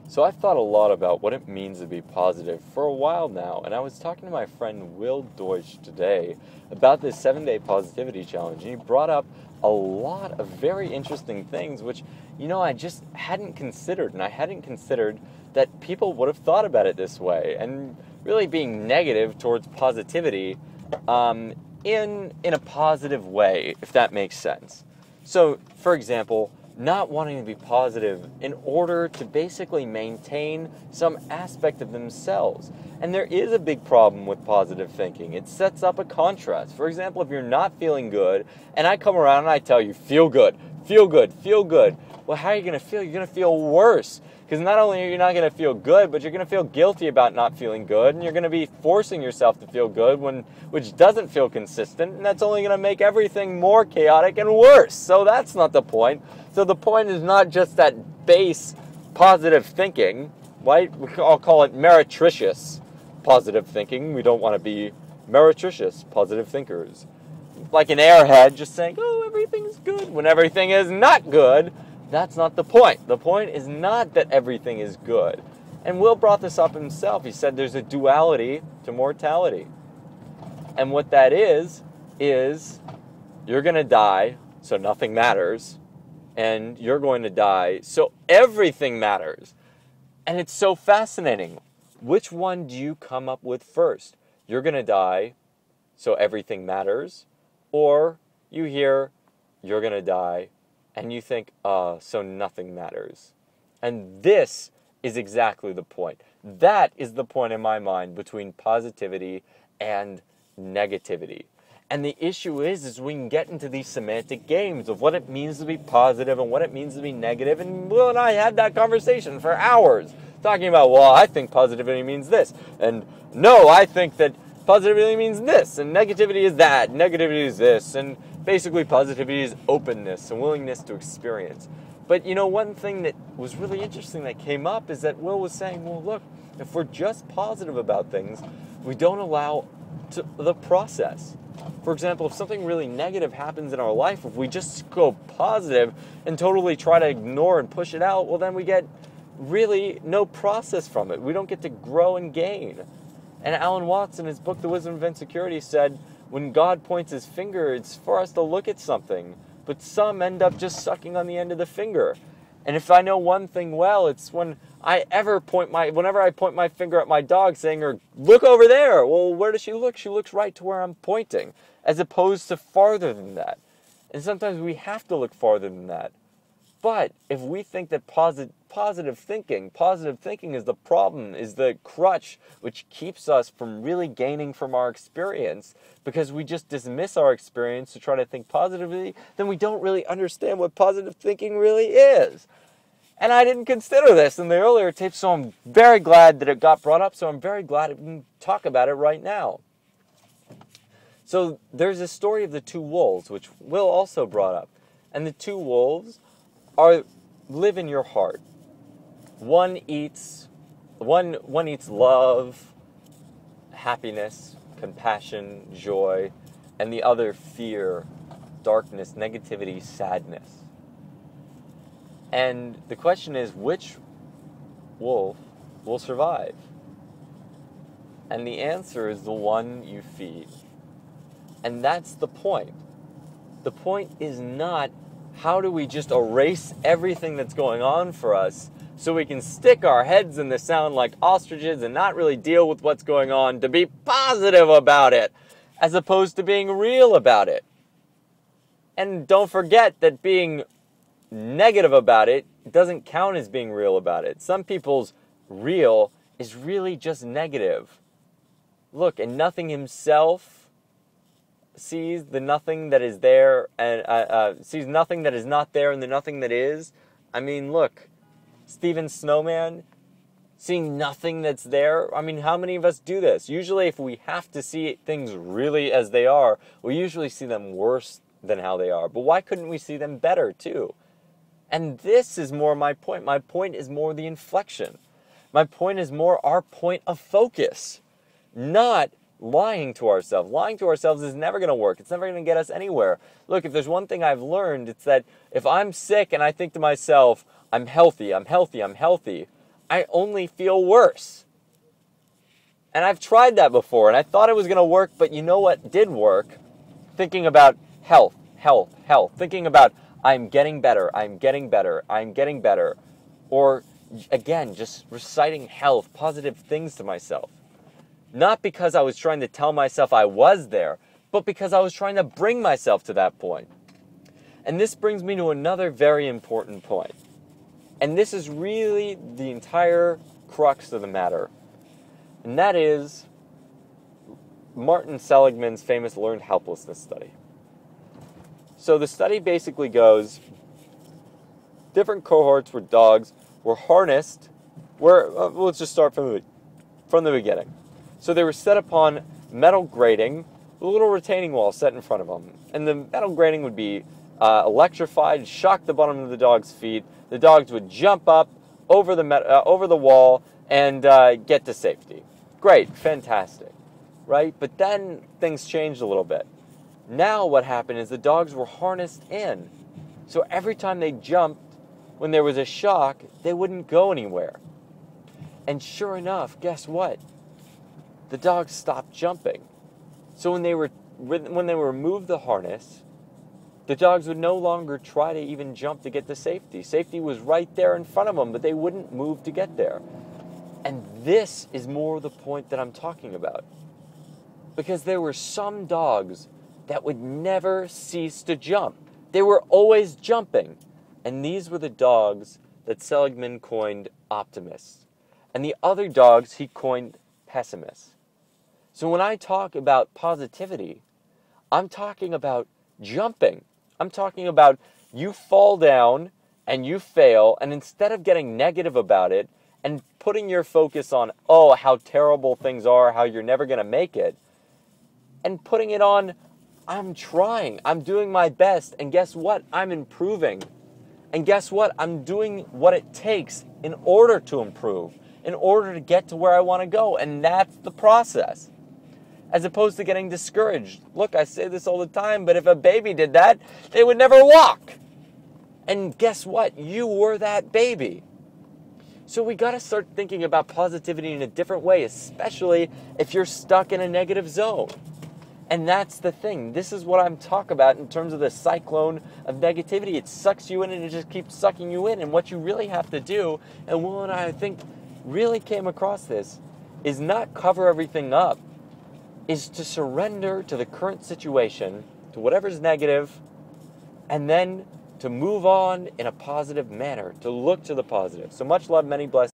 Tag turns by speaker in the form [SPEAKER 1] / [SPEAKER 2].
[SPEAKER 1] So I've thought a lot about what it means to be positive for a while now, and I was talking to my friend Will Deutsch today about this 7-day positivity challenge, and he brought up a lot of very interesting things, which, I just hadn't considered, and I hadn't considered that people would have thought about it this way, and really being negative towards positivity in a positive way, if that makes sense. So, for example, not wanting to be positive in order to basically maintain some aspect of themselves. And there is a big problem with positive thinking. It sets up a contrast. For example, if you're not feeling good, and I come around and I tell you, feel good, feel good, feel good. Well, how are you going to feel? You're going to feel worse. Because not only are you not going to feel good, but you're going to feel guilty about not feeling good, and you're going to be forcing yourself to feel good, which doesn't feel consistent, and that's only going to make everything more chaotic and worse. So that's not the point. So the point is not just that base positive thinking, right? I'll call it meretricious positive thinking. We don't want to be meretricious positive thinkers. Like an airhead just saying, oh, everything's good, when everything is not good. That's not the point. The point is not that everything is good. And Will brought this up himself. He said there's a duality to mortality. And what that is you're going to die, so nothing matters. And you're going to die, so everything matters. And it's so fascinating. Which one do you come up with first? You're going to die, so everything matters. Or you hear, you're going to die, and you think, so nothing matters. And this is exactly the point. That is the point in my mind between positivity and negativity. And the issue is we can get into these semantic games of what it means to be positive and what it means to be negative. And Will and I had that conversation for hours, talking about, well, I think positivity means this. And no, I think that positivity means this. And negativity is that. Negativity is this. And basically, positivity is openness and willingness to experience. But, one thing that was really interesting that came up is that Will was saying, well, look, if we're just positive about things, we don't allow the process. For example, if something really negative happens in our life, if we just go positive and totally try to ignore and push it out, well, then we get really no process from it. We don't get to grow and gain. And Alan Watts, in his book, The Wisdom of Insecurity, said, when God points his finger, it's for us to look at something. But some end up just sucking on the end of the finger. And if I know one thing well, it's whenever I point my finger at my dog saying, look over there. Well, where does she look? She looks right to where I'm pointing, as opposed to farther than that. And sometimes we have to look farther than that. But if we think that positive thinking is the problem, is the crutch which keeps us from really gaining from our experience, because we just dismiss our experience to try to think positively, then we don't really understand what positive thinking really is. And I didn't consider this in the earlier tapes, so I'm very glad that it got brought up, so I'm very glad we can talk about it right now. So there's a story of the two wolves, which Will also brought up. And the two wolves live in your heart. One eats love, happiness, compassion, joy, and the other fear, darkness, negativity, sadness. And the question is, which wolf will survive? And the answer is the one you feed. And that's the point. The point is not how do we just erase everything that's going on for us so we can stick our heads in the sand like ostriches and not really deal with what's going on, to be positive about it, as opposed to being real about it. And don't forget that being negative about it doesn't count as being real about it. Some people's real is really just negative. Look, and nothing himself sees the nothing that is there, and sees nothing that is not there and the nothing that is. I mean, look, Stephen Snowman, seeing nothing that's there. I mean, how many of us do this? Usually if we have to see things really as they are, we usually see them worse than how they are. But why couldn't we see them better too? And this is more my point. My point is more the inflection. My point is more our point of focus, not lying to ourselves. Lying to ourselves is never going to work. It's never going to get us anywhere. Look, if there's one thing I've learned, it's that if I'm sick and I think to myself, I'm healthy, I only feel worse. And I've tried that before, and I thought it was going to work, but you know what did work? Thinking about health, health, health. Thinking about, I'm getting better, I'm getting better, I'm getting better. Or, again, just reciting health, positive things to myself. Not because I was trying to tell myself I was there, but because I was trying to bring myself to that point. And this brings me to another very important point. And this is really the entire crux of the matter. And that is Martin Seligman's famous learned helplessness study. So the study basically goes, different cohorts where dogs were harnessed, let's just start from the beginning. So they were set upon metal grating, a little retaining wall set in front of them. And the metal grating would be electrified, shock the bottom of the dog's feet. The dogs would jump up over the wall and get to safety. Great, fantastic, right? But then things changed a little bit. Now what happened is the dogs were harnessed in. So every time they jumped, when there was a shock, they wouldn't go anywhere. And sure enough, guess what? The dogs stopped jumping. So when they removed the harness, the dogs would no longer try to even jump to get to safety. Safety was right there in front of them, but they wouldn't move to get there. And this is more the point that I'm talking about. Because there were some dogs that would never cease to jump. They were always jumping. And these were the dogs that Seligman coined optimists. And the other dogs he coined pessimists. So when I talk about positivity, I'm talking about jumping. I'm talking about you fall down and you fail, and instead of getting negative about it and putting your focus on, oh, how terrible things are, how you're never going to make it, and putting it on, I'm trying, I'm doing my best, and guess what? I'm improving. And guess what? I'm doing what it takes in order to improve, in order to get to where I want to go, and that's the process. As opposed to getting discouraged. Look, I say this all the time, but if a baby did that, they would never walk. And guess what? You were that baby. So we got to start thinking about positivity in a different way, especially if you're stuck in a negative zone. And that's the thing. This is what I'm talking about in terms of the cyclone of negativity. It sucks you in and it just keeps sucking you in. And what you really have to do, and Will and I think really came across this, is not cover everything up. Is to surrender to the current situation, to whatever's negative, and then to move on in a positive manner, to look to the positive. So much love, many blessings.